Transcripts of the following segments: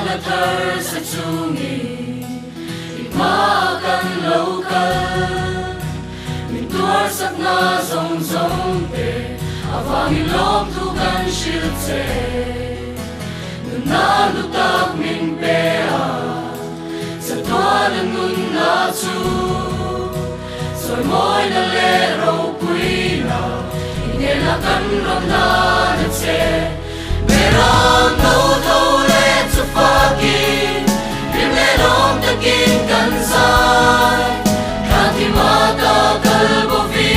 na thar sa chungi Imakan local Mintuar sak na zong zong te Avang ilong tukan shiltse Nalutak min pea Sa tualan ngun na chu Soy moy na lero puina Inelakan ram na natse Meron no thole to fucking Rimlerom takin kansai Kanti mata kalbovi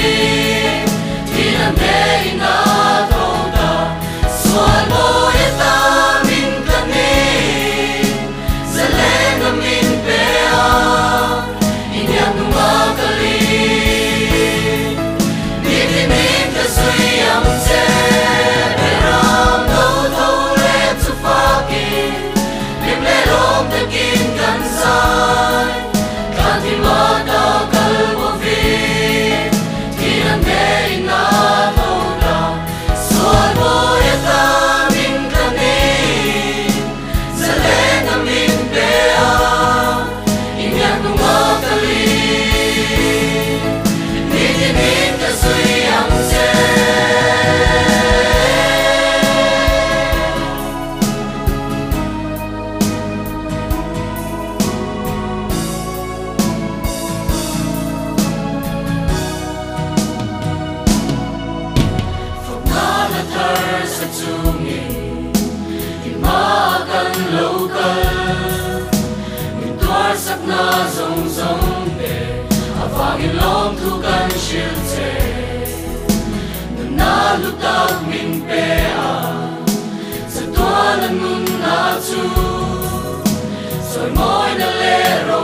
Tinande ina toda Suan mo eta min kanin Zalena min pea Inyak numakalin Nitinig ka suyam tse Imakan local Mintuar sak na zong zong te Avang ilong tukan shiltse Nalutak min pea Sa tualan nun na chu Soy moy na lero